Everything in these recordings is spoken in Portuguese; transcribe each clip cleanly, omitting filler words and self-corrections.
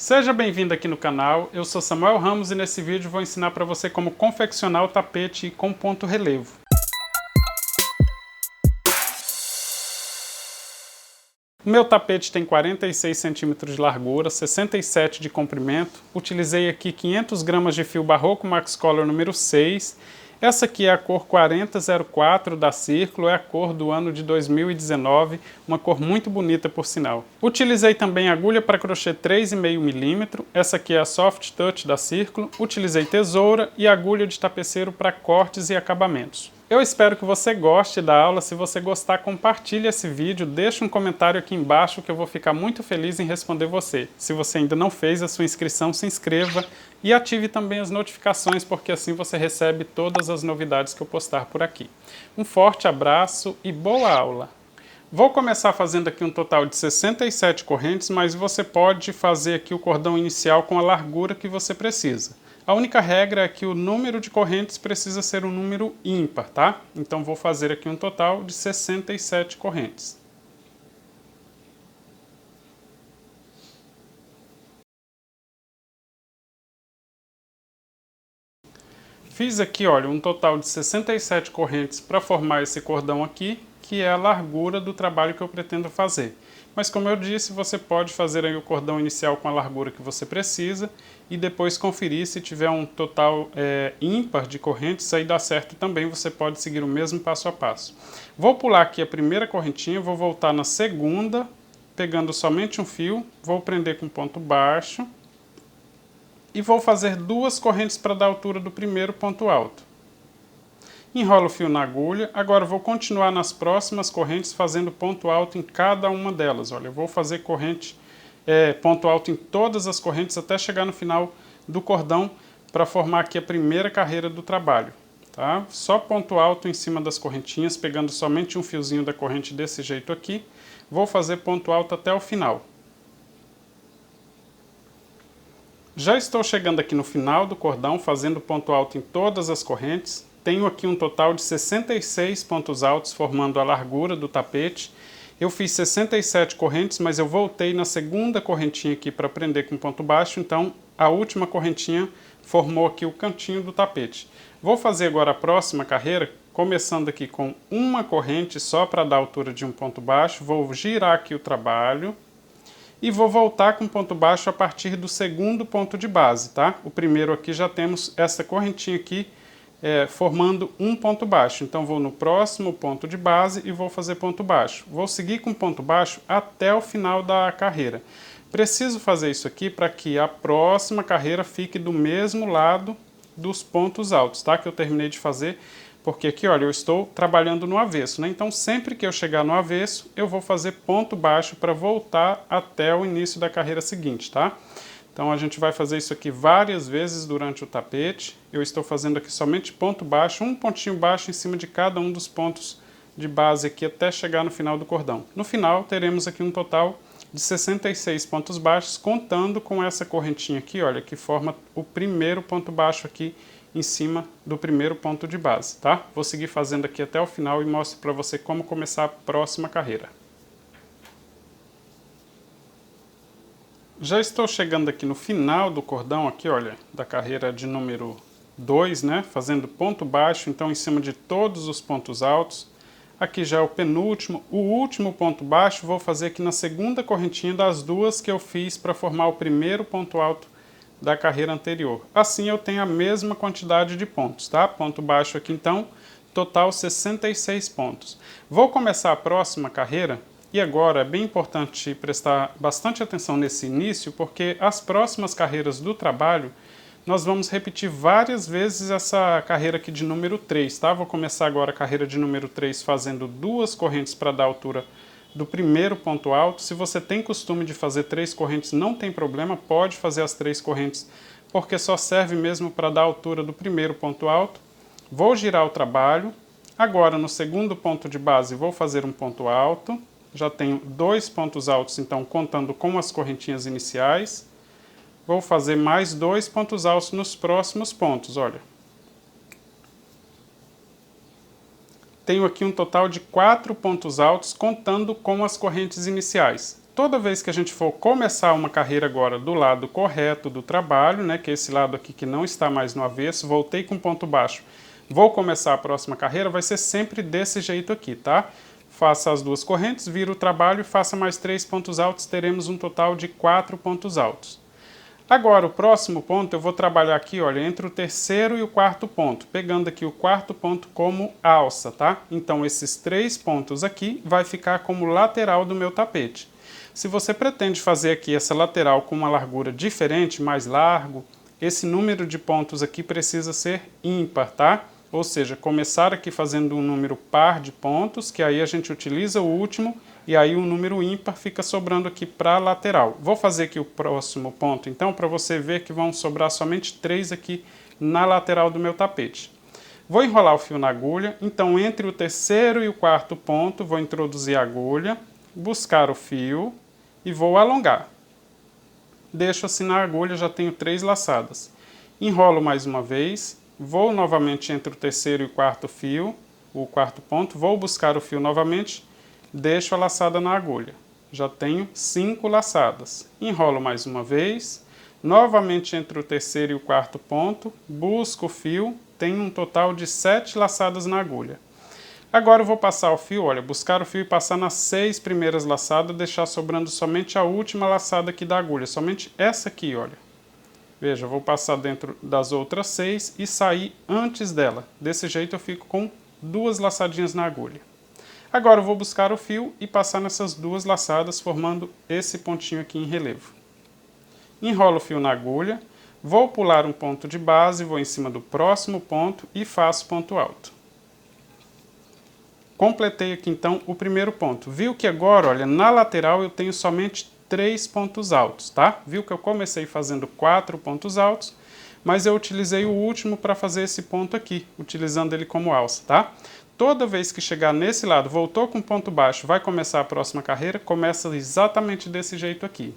Seja bem-vindo aqui no canal, eu sou Samuel Ramos e nesse vídeo vou ensinar para você como confeccionar o tapete com ponto relevo. O meu tapete tem 46 centímetros de largura, 67 de comprimento. Utilizei aqui 500 gramas de fio Barroco Max Color número 6. Essa aqui é a cor 4004 da Círculo, é a cor do ano de 2019, uma cor muito bonita por sinal. Utilizei também agulha para crochê 3,5 mm, essa aqui é a Soft Touch da Círculo. Utilizei tesoura e agulha de tapeceiro para cortes e acabamentos. Eu espero que você goste da aula. Se você gostar, compartilhe esse vídeo, deixe um comentário aqui embaixo que eu vou ficar muito feliz em responder você. Se você ainda não fez a sua inscrição, se inscreva e ative também as notificações, porque assim você recebe todas as novidades que eu postar por aqui. Um forte abraço e boa aula! Vou começar fazendo aqui um total de 67 correntes, mas você pode fazer aqui o cordão inicial com a largura que você precisa. A única regra é que o número de correntes precisa ser um número ímpar, tá? Então vou fazer aqui um total de 67 correntes. Fiz aqui, olha, um total de 67 correntes para formar esse cordão aqui, que é a largura do trabalho que eu pretendo fazer. Mas como eu disse, você pode fazer aí o cordão inicial com a largura que você precisa e depois conferir se tiver um total ímpar de correntes, aí dá certo também, você pode seguir o mesmo passo a passo. Vou pular aqui a primeira correntinha, vou voltar na segunda, pegando somente um fio, vou prender com ponto baixo e vou fazer duas correntes para dar a altura do primeiro ponto alto. Enrolo o fio na agulha, agora vou continuar nas próximas correntes fazendo ponto alto em cada uma delas. Olha, eu vou fazer ponto alto em todas as correntes até chegar no final do cordão para formar aqui a primeira carreira do trabalho. Tá? Só ponto alto em cima das correntinhas, pegando somente um fiozinho da corrente desse jeito aqui. Vou fazer ponto alto até o final. Já estou chegando aqui no final do cordão, fazendo ponto alto em todas as correntes. Tenho aqui um total de 66 pontos altos formando a largura do tapete. Eu fiz 67 correntes, mas eu voltei na segunda correntinha aqui para prender com ponto baixo, então a última correntinha formou aqui o cantinho do tapete. Vou fazer agora a próxima carreira, começando aqui com uma corrente só para dar a altura de um ponto baixo. Vou girar aqui o trabalho e vou voltar com ponto baixo a partir do segundo ponto de base, tá? O primeiro aqui já temos essa correntinha aqui, formando um ponto baixo. Então vou no próximo ponto de base e vou fazer ponto baixo. Vou seguir com ponto baixo até o final da carreira. Preciso fazer isso aqui para que a próxima carreira fique do mesmo lado dos pontos altos, tá? Que eu terminei de fazer, porque aqui, olha, eu estou trabalhando no avesso, né? Então sempre que eu chegar no avesso, eu vou fazer ponto baixo para voltar até o início da carreira seguinte, tá? Então a gente vai fazer isso aqui várias vezes durante o tapete. Eu estou fazendo aqui somente ponto baixo, um pontinho baixo em cima de cada um dos pontos de base aqui até chegar no final do cordão. No final teremos aqui um total de 66 pontos baixos, contando com essa correntinha aqui, olha, que forma o primeiro ponto baixo aqui em cima do primeiro ponto de base, tá? Vou seguir fazendo aqui até o final e mostro para você como começar a próxima carreira. Já estou chegando aqui no final do cordão, aqui, olha, da carreira de número 2, né? Fazendo ponto baixo, então em cima de todos os pontos altos. Aqui já é o penúltimo, o último ponto baixo vou fazer aqui na segunda correntinha das duas que eu fiz para formar o primeiro ponto alto da carreira anterior. Assim eu tenho a mesma quantidade de pontos, tá? Ponto baixo aqui então, total 66 pontos. Vou começar a próxima carreira. E agora é bem importante prestar bastante atenção nesse início, porque as próximas carreiras do trabalho, nós vamos repetir várias vezes essa carreira aqui de número 3, tá? Vou começar agora a carreira de número 3 fazendo duas correntes para dar a altura do primeiro ponto alto. Se você tem costume de fazer 3 correntes, não tem problema, pode fazer as 3 correntes, porque só serve mesmo para dar a altura do primeiro ponto alto. Vou girar o trabalho. Agora, no segundo ponto de base, vou fazer um ponto alto. Já tenho 2 pontos altos, então, contando com as correntinhas iniciais. Vou fazer mais 2 pontos altos nos próximos pontos, olha. Tenho aqui um total de 4 pontos altos, contando com as correntes iniciais. toda vez que a gente for começar uma carreira agora do lado correto do trabalho, né, que é esse lado aqui que não está mais no avesso, voltei com ponto baixo, vou começar a próxima carreira, vai ser sempre desse jeito aqui, tá? Faça as duas correntes, vira o trabalho e faça mais 3 pontos altos, teremos um total de 4 pontos altos. Agora, o próximo ponto, eu vou trabalhar aqui, olha, entre o terceiro e o quarto ponto, pegando aqui o quarto ponto como alça, tá? Então, esses 3 pontos aqui vai ficar como lateral do meu tapete. Se você pretende fazer aqui essa lateral com uma largura diferente, mais largo, esse número de pontos aqui precisa ser ímpar, tá? Ou seja, começar aqui fazendo um número par de pontos, que aí a gente utiliza o último, e aí o número ímpar fica sobrando aqui para a lateral. Vou fazer aqui o próximo ponto, então, para você ver que vão sobrar somente 3 aqui na lateral do meu tapete. Vou enrolar o fio na agulha, então entre o terceiro e o quarto ponto, vou introduzir a agulha, buscar o fio e vou alongar. Deixo assim na agulha, já tenho 3 laçadas. Enrolo mais uma vez, vou novamente entre o terceiro e o quarto fio, o quarto ponto, vou buscar o fio novamente, deixo a laçada na agulha. Já tenho 5 laçadas. Enrolo mais uma vez, novamente entre o terceiro e o quarto ponto, busco o fio, tenho um total de 7 laçadas na agulha. Agora eu vou passar o fio, olha, buscar o fio e passar nas 6 primeiras laçadas, deixar sobrando somente a última laçada aqui da agulha, somente essa aqui, olha. Veja, eu vou passar dentro das outras 6 e sair antes dela. Desse jeito eu fico com 2 laçadinhas na agulha. Agora eu vou buscar o fio e passar nessas 2 laçadas, formando esse pontinho aqui em relevo. Enrolo o fio na agulha, vou pular um ponto de base, vou em cima do próximo ponto e faço ponto alto. Completei aqui então o primeiro ponto. Viu que agora, olha, na lateral eu tenho somente 3 pontos altos, tá? Viu que eu comecei fazendo 4 pontos altos, mas eu utilizei o último para fazer esse ponto aqui, utilizando ele como alça, tá? Toda vez que chegar nesse lado, voltou com ponto baixo, vai começar a próxima carreira, começa exatamente desse jeito aqui.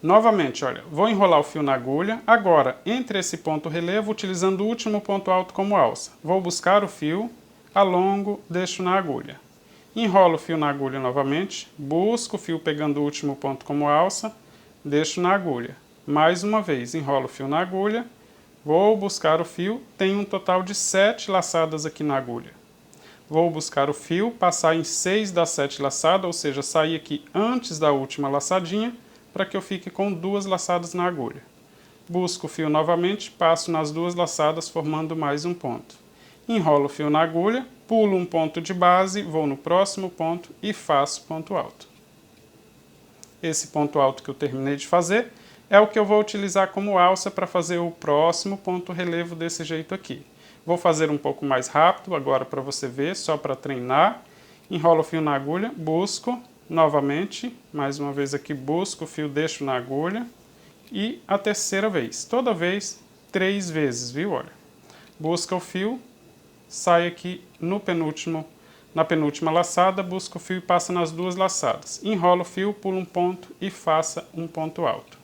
Novamente, olha, vou enrolar o fio na agulha, agora, entre esse ponto relevo, utilizando o último ponto alto como alça. Vou buscar o fio, alongo, deixo na agulha. Enrolo o fio na agulha novamente, busco o fio pegando o último ponto como alça, deixo na agulha. Mais uma vez, enrolo o fio na agulha, vou buscar o fio, tenho um total de 7 laçadas aqui na agulha. Vou buscar o fio, passar em 6 das 7 laçadas, ou seja, sair aqui antes da última laçadinha, para que eu fique com 2 laçadas na agulha. Busco o fio novamente, passo nas 2 laçadas, formando mais um ponto. Enrolo o fio na agulha, pulo um ponto de base, vou no próximo ponto e faço ponto alto. Esse ponto alto que eu terminei de fazer é o que eu vou utilizar como alça para fazer o próximo ponto relevo desse jeito aqui. Vou fazer um pouco mais rápido agora para você ver, só para treinar. Enrolo o fio na agulha, busco novamente, mais uma vez aqui busco o fio, deixo na agulha e a terceira vez. Toda vez 3 vezes, viu? Olha. Busca o fio, sai aqui na penúltima laçada, busca o fio e passa nas 2 laçadas. Enrola o fio, pula um ponto e faça um ponto alto.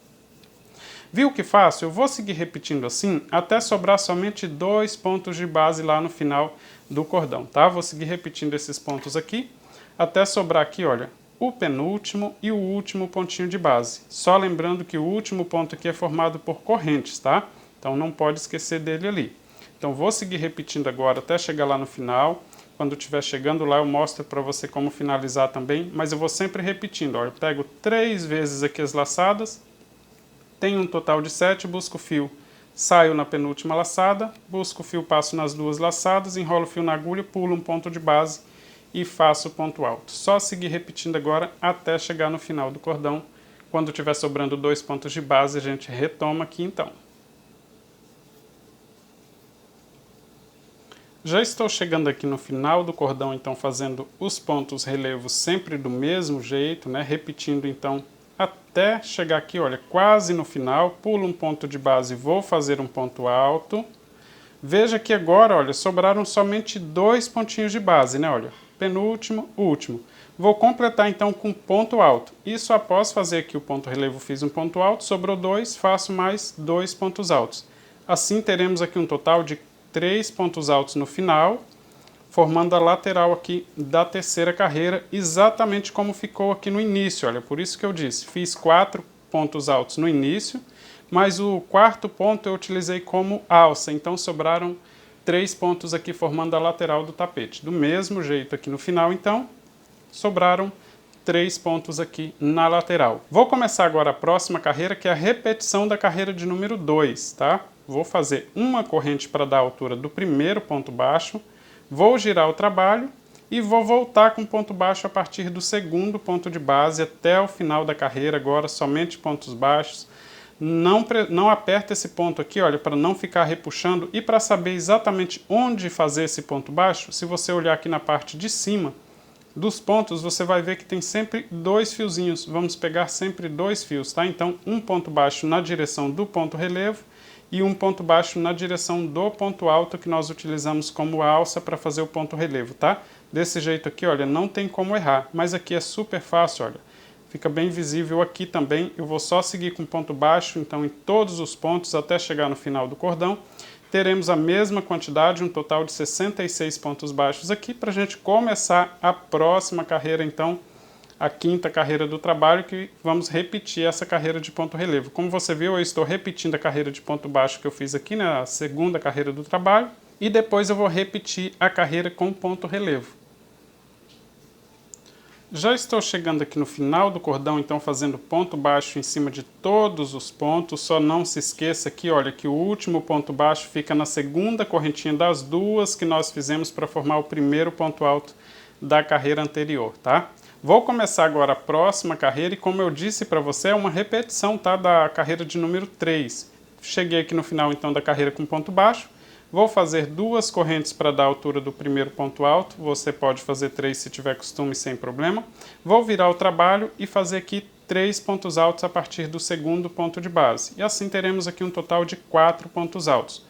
Viu o que faço? Eu vou seguir repetindo assim até sobrar somente 2 pontos de base lá no final do cordão, tá? Vou seguir repetindo esses pontos aqui até sobrar aqui, olha, o penúltimo e o último pontinho de base. Só lembrando que o último ponto aqui é formado por correntes, tá? Então não pode esquecer dele ali. Então vou seguir repetindo agora até chegar lá no final. Quando estiver chegando lá eu mostro para você como finalizar também, mas eu vou sempre repetindo. Olha, eu pego 3 vezes aqui as laçadas, tenho um total de 7, busco o fio, saio na penúltima laçada, busco o fio, passo nas 2 laçadas, enrolo o fio na agulha, pulo um ponto de base e faço o ponto alto. Só seguir repetindo agora até chegar no final do cordão. Quando tiver sobrando 2 pontos de base, a gente retoma aqui então. Já estou chegando aqui no final do cordão, então fazendo os pontos relevos sempre do mesmo jeito, né? Repetindo então até chegar aqui, olha, quase no final, pulo um ponto de base e vou fazer um ponto alto. Veja que agora, olha, sobraram somente 2 pontinhos de base, né? Olha, penúltimo, último. Vou completar então com ponto alto. Isso após fazer aqui o ponto relevo, fiz um ponto alto, sobrou 2, faço mais 2 pontos altos. Assim teremos aqui um total de 3 pontos altos no final, formando a lateral aqui da terceira carreira, exatamente como ficou aqui no início. Olha, por isso que eu disse, fiz 4 pontos altos no início, mas o quarto ponto eu utilizei como alça, então sobraram 3 pontos aqui formando a lateral do tapete. Do mesmo jeito aqui no final, então, sobraram 3 pontos aqui na lateral. Vou começar agora a próxima carreira, que é a repetição da carreira de número 2, tá? Vou fazer uma corrente para dar a altura do primeiro ponto baixo, vou girar o trabalho e vou voltar com ponto baixo a partir do segundo ponto de base até o final da carreira, agora somente pontos baixos. Não aperta esse ponto aqui, olha, para não ficar repuxando, e para saber exatamente onde fazer esse ponto baixo, se você olhar aqui na parte de cima dos pontos, você vai ver que tem sempre 2 fiozinhos. Vamos pegar sempre 2 fios, tá? Então, um ponto baixo na direção do ponto relevo e um ponto baixo na direção do ponto alto que nós utilizamos como alça para fazer o ponto relevo, tá? Desse jeito aqui, olha, não tem como errar, mas aqui é super fácil, olha. Fica bem visível aqui também. Eu vou só seguir com ponto baixo, então em todos os pontos até chegar no final do cordão. Teremos a mesma quantidade, um total de 66 pontos baixos aqui, para a gente começar a próxima carreira, então, a quinta carreira do trabalho, que vamos repetir essa carreira de ponto relevo. Como você viu, eu estou repetindo a carreira de ponto baixo que eu fiz aqui na segunda carreira do trabalho, e depois eu vou repetir a carreira com ponto relevo. Já estou chegando aqui no final do cordão, então fazendo ponto baixo em cima de todos os pontos. Só não se esqueça aqui, olha, que o último ponto baixo fica na segunda correntinha das 2 que nós fizemos para formar o primeiro ponto alto da carreira anterior, tá? Vou começar agora a próxima carreira e, como eu disse para você, é uma repetição, tá, da carreira de número 3. Cheguei aqui no final então da carreira com ponto baixo. Vou fazer 2 correntes para dar a altura do primeiro ponto alto. Você pode fazer 3 se tiver costume, sem problema. Vou virar o trabalho e fazer aqui 3 pontos altos a partir do segundo ponto de base. E assim teremos aqui um total de 4 pontos altos.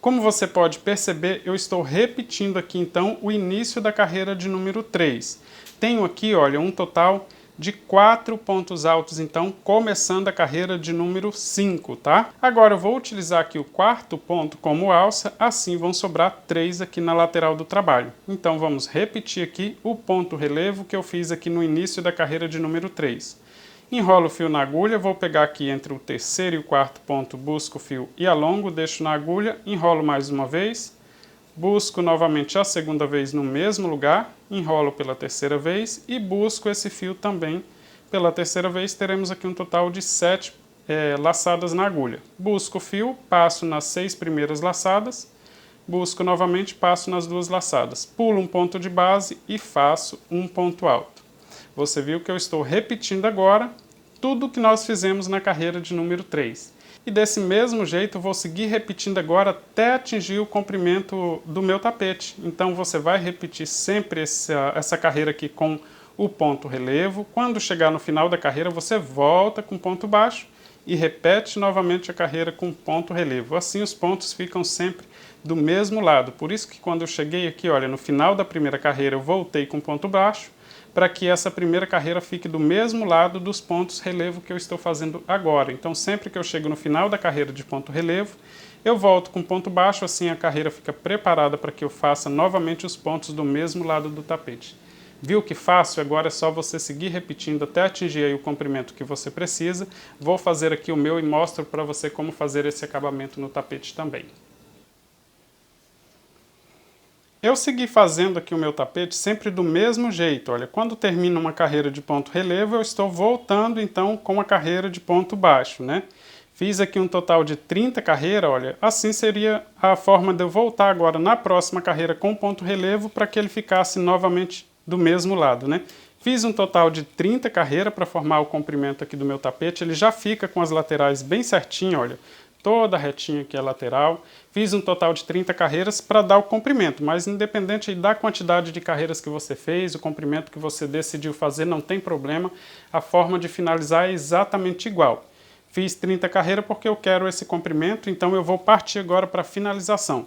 Como você pode perceber, eu estou repetindo aqui então o início da carreira de número 3. Tenho aqui, olha, um total de 4 pontos altos, então, começando a carreira de número 5, tá? Agora eu vou utilizar aqui o quarto ponto como alça, assim vão sobrar 3 aqui na lateral do trabalho. Então vamos repetir aqui o ponto relevo que eu fiz aqui no início da carreira de número 3. Enrolo o fio na agulha, vou pegar aqui entre o terceiro e o quarto ponto, busco o fio e alongo, deixo na agulha, enrolo mais uma vez, busco novamente a segunda vez no mesmo lugar, enrolo pela terceira vez e busco esse fio também pela terceira vez. Teremos aqui um total de 7 laçadas na agulha. Busco o fio, passo nas 6 primeiras laçadas, busco novamente, passo nas 2 laçadas, pulo um ponto de base e faço um ponto alto. Você viu que eu estou repetindo agora tudo o que nós fizemos na carreira de número 3. E desse mesmo jeito vou seguir repetindo agora até atingir o comprimento do meu tapete. Então você vai repetir sempre essa carreira aqui com o ponto relevo. Quando chegar no final da carreira você volta com ponto baixo e repete novamente a carreira com ponto relevo. Assim os pontos ficam sempre do mesmo lado. Por isso que quando eu cheguei aqui, olha, no final da primeira carreira eu voltei com ponto baixo, para que essa primeira carreira fique do mesmo lado dos pontos relevo que eu estou fazendo agora. Então sempre que eu chego no final da carreira de ponto relevo, eu volto com ponto baixo, assim a carreira fica preparada para que eu faça novamente os pontos do mesmo lado do tapete. Viu que fácil? Agora é só você seguir repetindo até atingir aí o comprimento que você precisa. Vou fazer aqui o meu e mostro para você como fazer esse acabamento no tapete também. Eu segui fazendo aqui o meu tapete sempre do mesmo jeito. Olha, quando termina uma carreira de ponto relevo, eu estou voltando então com a carreira de ponto baixo, né? Fiz aqui um total de 30 carreiras, olha, assim seria a forma de eu voltar agora na próxima carreira com ponto relevo para que ele ficasse novamente do mesmo lado, né? Fiz um total de 30 carreiras para formar o comprimento aqui do meu tapete, ele já fica com as laterais bem certinho, olha. Toda retinha aqui a lateral. Fiz um total de 30 carreiras para dar o comprimento, mas independente da quantidade de carreiras que você fez, o comprimento que você decidiu fazer, não tem problema. A forma de finalizar é exatamente igual. Fiz 30 carreiras porque eu quero esse comprimento, então eu vou partir agora para a finalização.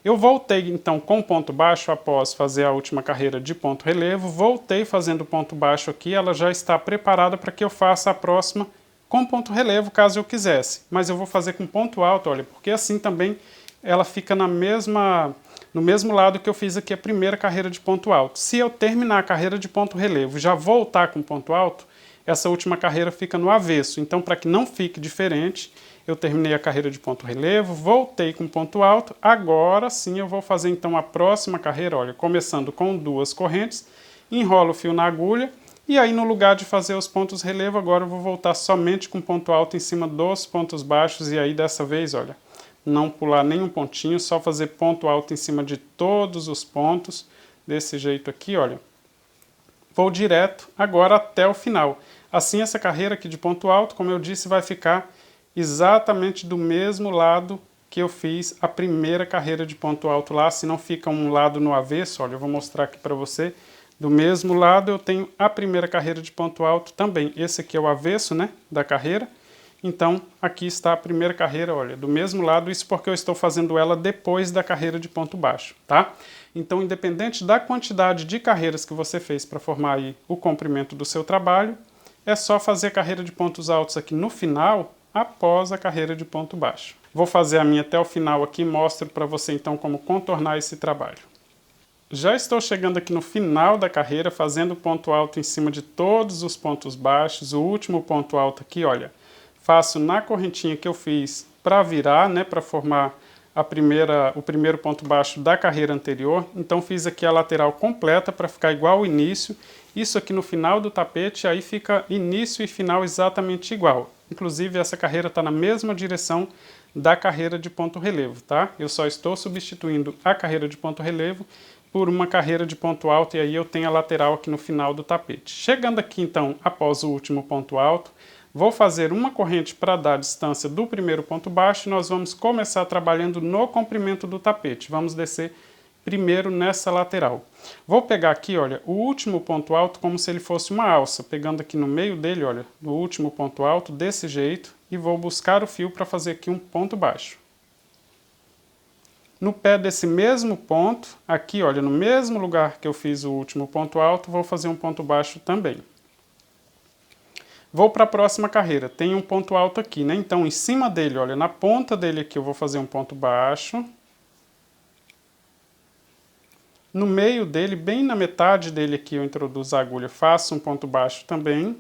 Eu voltei então com ponto baixo após fazer a última carreira de ponto relevo, voltei fazendo ponto baixo aqui, ela já está preparada para que eu faça a próxima com ponto relevo, caso eu quisesse. Mas eu vou fazer com ponto alto, olha, porque assim também ela fica no mesmo lado que eu fiz aqui a primeira carreira de ponto alto. Se eu terminar a carreira de ponto relevo e já voltar com ponto alto, essa última carreira fica no avesso. Então, para que não fique diferente, eu terminei a carreira de ponto relevo, voltei com ponto alto, agora sim eu vou fazer então a próxima carreira, olha, começando com 2 correntes, enrolo o fio na agulha, e aí no lugar de fazer os pontos relevo, agora eu vou voltar somente com ponto alto em cima dos pontos baixos, e aí dessa vez, olha, não pular nenhum pontinho, só fazer ponto alto em cima de todos os pontos, desse jeito aqui, olha. Vou direto agora até o final. Assim, essa carreira aqui de ponto alto, como eu disse, vai ficar exatamente do mesmo lado que eu fiz a primeira carreira de ponto alto lá, se não fica um lado no avesso, olha, eu vou mostrar aqui para você. Do mesmo lado eu tenho a primeira carreira de ponto alto também. Esse aqui é o avesso, né, da carreira. Então, aqui está a primeira carreira, olha, do mesmo lado, isso porque eu estou fazendo ela depois da carreira de ponto baixo, tá? Então, independente da quantidade de carreiras que você fez para formar aí o comprimento do seu trabalho, é só fazer a carreira de pontos altos aqui no final, após a carreira de ponto baixo. Vou fazer a minha até o final aqui e mostro para você então como contornar esse trabalho. Já estou chegando aqui no final da carreira, fazendo ponto alto em cima de todos os pontos baixos. O último ponto alto aqui, olha, faço na correntinha que eu fiz para virar, né, para formar o primeiro ponto baixo da carreira anterior. Então fiz aqui a lateral completa para ficar igual ao início. Isso aqui no final do tapete, aí fica início e final exatamente igual. Inclusive essa carreira está na mesma direção da carreira de ponto relevo, tá? Eu só estou substituindo a carreira de ponto relevo por uma carreira de ponto alto e aí eu tenho a lateral aqui no final do tapete. Chegando aqui então, após o último ponto alto, vou fazer uma corrente para dar a distância do primeiro ponto baixo e nós vamos começar trabalhando no comprimento do tapete. Vamos descer primeiro nessa lateral. Vou pegar aqui, olha, o último ponto alto como se ele fosse uma alça, pegando aqui no meio dele, olha, no último ponto alto, desse jeito, e vou buscar o fio para fazer aqui um ponto baixo. No pé desse mesmo ponto, aqui, olha, no mesmo lugar que eu fiz o último ponto alto, vou fazer um ponto baixo também. Vou para a próxima carreira, tem um ponto alto aqui, né? Então, em cima dele, olha, na ponta dele aqui eu vou fazer um ponto baixo. No meio dele, bem na metade dele aqui, eu introduzo a agulha, faço um ponto baixo também.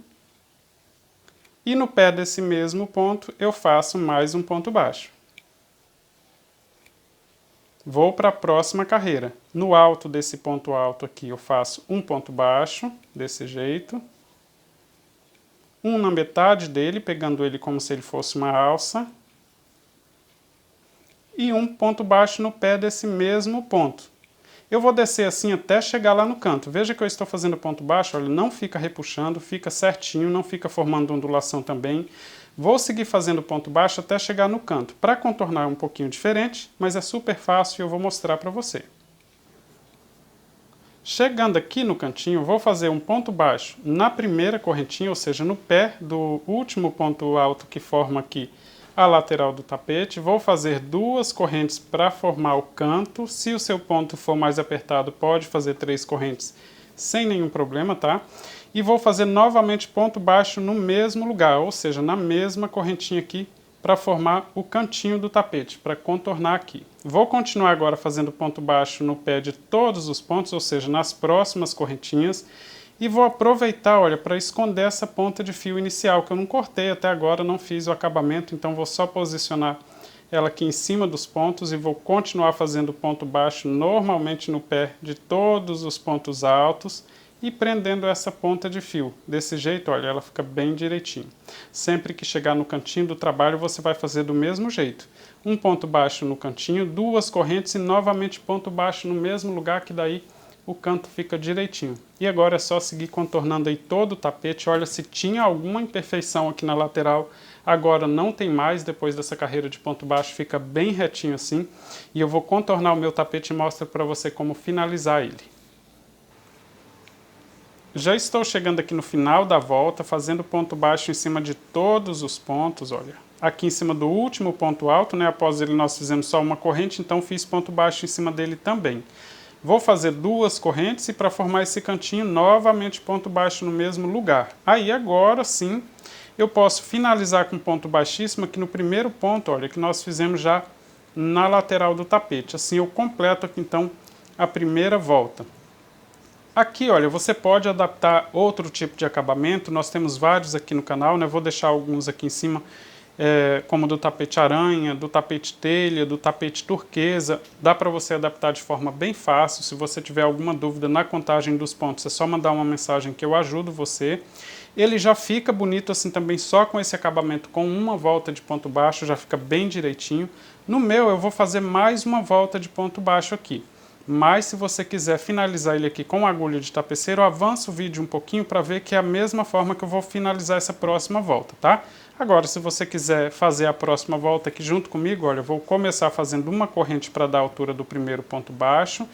E no pé desse mesmo ponto, eu faço mais um ponto baixo. Vou para a próxima carreira. No alto desse ponto alto aqui, eu faço um ponto baixo, desse jeito. Um na metade dele, pegando ele como se ele fosse uma alça. E um ponto baixo no pé desse mesmo ponto. Eu vou descer assim até chegar lá no canto. Veja que eu estou fazendo ponto baixo, olha, não fica repuxando, fica certinho, não fica formando ondulação também. Vou seguir fazendo ponto baixo até chegar no canto. Para contornar é um pouquinho diferente, mas é super fácil e eu vou mostrar para você. Chegando aqui no cantinho, vou fazer um ponto baixo na primeira correntinha, ou seja, no pé do último ponto alto que forma aqui a lateral do tapete. Vou fazer 2 correntes para formar o canto. Se o seu ponto for mais apertado, pode fazer 3 correntes sem nenhum problema, tá? E vou fazer novamente ponto baixo no mesmo lugar, ou seja, na mesma correntinha aqui, para formar o cantinho do tapete, para contornar aqui. Vou continuar agora fazendo ponto baixo no pé de todos os pontos, ou seja, nas próximas correntinhas. E vou aproveitar, olha, para esconder essa ponta de fio inicial, que eu não cortei até agora, não fiz o acabamento, então vou só posicionar ela aqui em cima dos pontos e vou continuar fazendo ponto baixo normalmente no pé de todos os pontos altos e prendendo essa ponta de fio. Desse jeito, olha, ela fica bem direitinho. Sempre que chegar no cantinho do trabalho, você vai fazer do mesmo jeito. Um ponto baixo no cantinho, 2 correntes e novamente ponto baixo no mesmo lugar, que daí o canto fica direitinho. E agora é só seguir contornando aí todo o tapete. Olha, se tinha alguma imperfeição aqui na lateral, agora não tem mais. Depois dessa carreira de ponto baixo, fica bem retinho assim. E eu vou contornar o meu tapete e mostro para você como finalizar ele. Já estou chegando aqui no final da volta, fazendo ponto baixo em cima de todos os pontos, olha. Aqui em cima do último ponto alto, né? Após ele nós fizemos só uma corrente, então fiz ponto baixo em cima dele também. Vou fazer 2 correntes e para formar esse cantinho, novamente ponto baixo no mesmo lugar. Aí agora sim, eu posso finalizar com ponto baixíssimo aqui no primeiro ponto, olha, que nós fizemos já na lateral do tapete. Assim eu completo aqui então a primeira volta. Aqui, olha, você pode adaptar outro tipo de acabamento, nós temos vários aqui no canal, né? Vou deixar alguns aqui em cima, como do tapete aranha, do tapete telha, do tapete turquesa. Dá para você adaptar de forma bem fácil. Se você tiver alguma dúvida na contagem dos pontos, é só mandar uma mensagem que eu ajudo você. Ele já fica bonito assim também, só com esse acabamento, com uma volta de ponto baixo, já fica bem direitinho. No meu, eu vou fazer mais uma volta de ponto baixo aqui. Mas se você quiser finalizar ele aqui com agulha de tapeceiro, avança o vídeo um pouquinho para ver que é a mesma forma que eu vou finalizar essa próxima volta, tá? Agora, se você quiser fazer a próxima volta aqui junto comigo, olha, eu vou começar fazendo uma corrente para dar a altura do primeiro ponto baixo.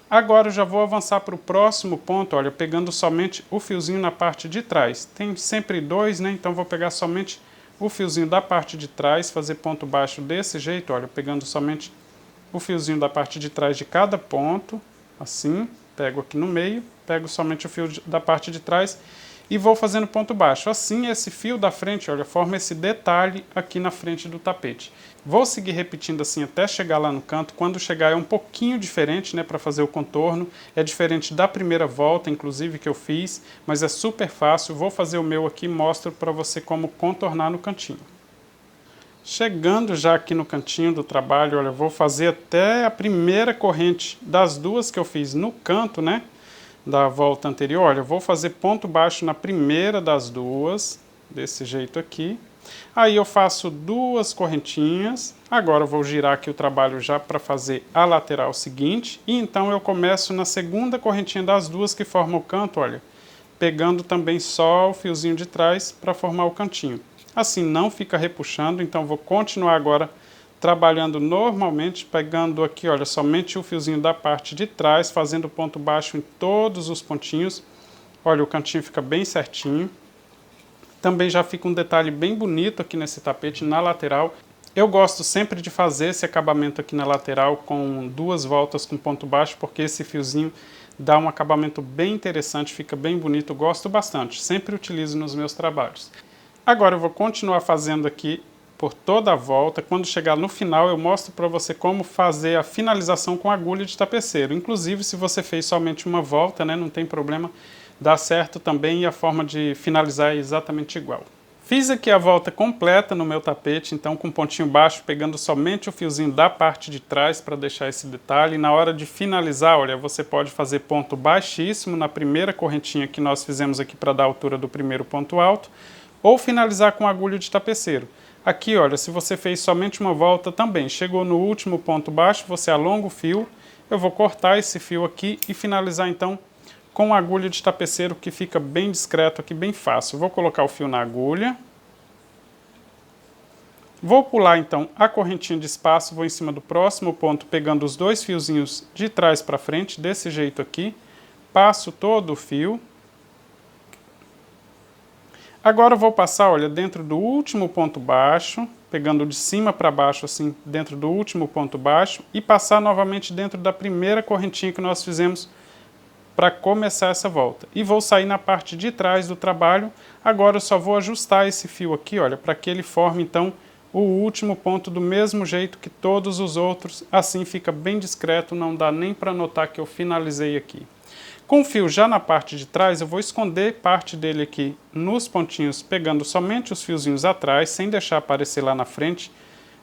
Agora eu já vou avançar para o próximo ponto, olha, pegando somente o fiozinho na parte de trás. Tem sempre dois, né? Então vou pegar somente o fiozinho da parte de trás, fazer ponto baixo desse jeito, olha, pegando somente o fiozinho da parte de trás de cada ponto, assim, pego aqui no meio, pego somente o fio da parte de trás e vou fazendo ponto baixo. Assim, esse fio da frente, olha, forma esse detalhe aqui na frente do tapete. Vou seguir repetindo assim até chegar lá no canto. Quando chegar é um pouquinho diferente, né, para fazer o contorno. É diferente da primeira volta, inclusive, que eu fiz, mas é super fácil. Vou fazer o meu aqui e mostro para você como contornar no cantinho. Chegando já aqui no cantinho do trabalho, olha, eu vou fazer até a primeira corrente das duas que eu fiz no canto, né, da volta anterior. Olha, eu vou fazer ponto baixo na primeira das duas, desse jeito aqui. Aí eu faço duas correntinhas. Agora eu vou girar aqui o trabalho já para fazer a lateral seguinte. E então eu começo na segunda correntinha das duas que formam o canto, olha, pegando também só o fiozinho de trás para formar o cantinho. Assim não fica repuxando, então vou continuar agora trabalhando normalmente, pegando aqui, olha, somente o fiozinho da parte de trás, fazendo ponto baixo em todos os pontinhos. Olha, o cantinho fica bem certinho. Também já fica um detalhe bem bonito aqui nesse tapete, na lateral. Eu gosto sempre de fazer esse acabamento aqui na lateral com duas voltas com ponto baixo, porque esse fiozinho dá um acabamento bem interessante, fica bem bonito, gosto bastante. Sempre utilizo nos meus trabalhos. Agora eu vou continuar fazendo aqui por toda a volta. Quando chegar no final eu mostro para você como fazer a finalização com agulha de tapeceiro. Inclusive se você fez somente uma volta, né, não tem problema, dá certo também e a forma de finalizar é exatamente igual. Fiz aqui a volta completa no meu tapete, então com pontinho baixo, pegando somente o fiozinho da parte de trás para deixar esse detalhe. Na hora de finalizar, olha, você pode fazer ponto baixíssimo na primeira correntinha que nós fizemos aqui para dar a altura do primeiro ponto alto, ou finalizar com agulha de tapeceiro. Aqui, olha, se você fez somente uma volta também, chegou no último ponto baixo, você alonga o fio, eu vou cortar esse fio aqui e finalizar então com agulha de tapeceiro, que fica bem discreto aqui, bem fácil. Vou colocar o fio na agulha. Vou pular então a correntinha de espaço, vou em cima do próximo ponto, pegando os dois fiozinhos de trás para frente, desse jeito aqui. Passo todo o fio. Agora eu vou passar, olha, dentro do último ponto baixo, pegando de cima para baixo, assim, dentro do último ponto baixo, e passar novamente dentro da primeira correntinha que nós fizemos para começar essa volta. E vou sair na parte de trás do trabalho. Agora eu só vou ajustar esse fio aqui, olha, para que ele forme então o último ponto do mesmo jeito que todos os outros. Assim fica bem discreto, não dá nem para notar que eu finalizei aqui. Com o fio já na parte de trás, eu vou esconder parte dele aqui nos pontinhos, pegando somente os fiozinhos atrás, sem deixar aparecer lá na frente.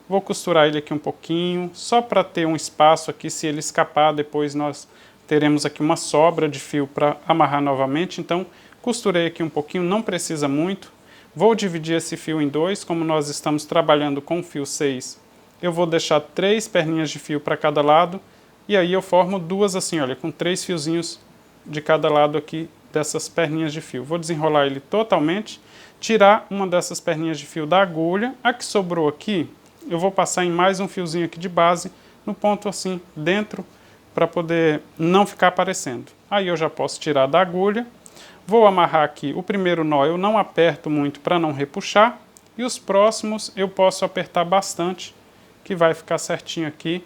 Vou costurar ele aqui um pouquinho, só para ter um espaço aqui, se ele escapar, depois nós teremos aqui uma sobra de fio para amarrar novamente. Então, costurei aqui um pouquinho, não precisa muito. Vou dividir esse fio em dois, como nós estamos trabalhando com o fio 6. Eu vou deixar 3 perninhas de fio para cada lado, e aí eu formo duas assim, olha, com 3 fiozinhos de cada lado aqui dessas perninhas de fio. Vou desenrolar ele totalmente, tirar uma dessas perninhas de fio da agulha. A que sobrou aqui, eu vou passar em mais um fiozinho aqui de base, no ponto assim, dentro, para poder não ficar aparecendo. Aí eu já posso tirar da agulha. Vou amarrar aqui o primeiro nó, eu não aperto muito para não repuxar. E os próximos eu posso apertar bastante, que vai ficar certinho aqui.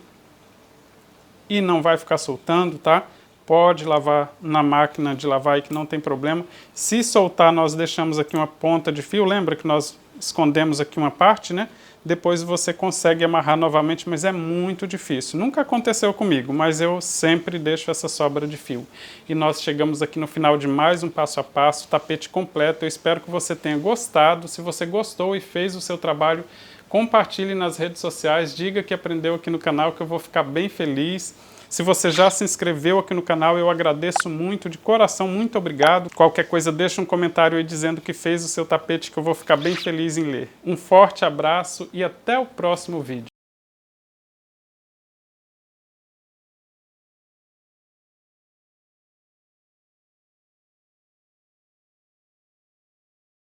E não vai ficar soltando, tá? Pode lavar na máquina de lavar aí que não tem problema. Se soltar, nós deixamos aqui uma ponta de fio. Lembra que nós escondemos aqui uma parte, né? Depois você consegue amarrar novamente, mas é muito difícil. Nunca aconteceu comigo, mas eu sempre deixo essa sobra de fio. E nós chegamos aqui no final de mais um passo a passo, tapete completo. Eu espero que você tenha gostado. Se você gostou e fez o seu trabalho, compartilhe nas redes sociais, diga que aprendeu aqui no canal, que eu vou ficar bem feliz. Se você já se inscreveu aqui no canal, eu agradeço muito, de coração, muito obrigado. Qualquer coisa, deixa um comentário aí dizendo que fez o seu tapete, que eu vou ficar bem feliz em ler. Um forte abraço e até o próximo vídeo.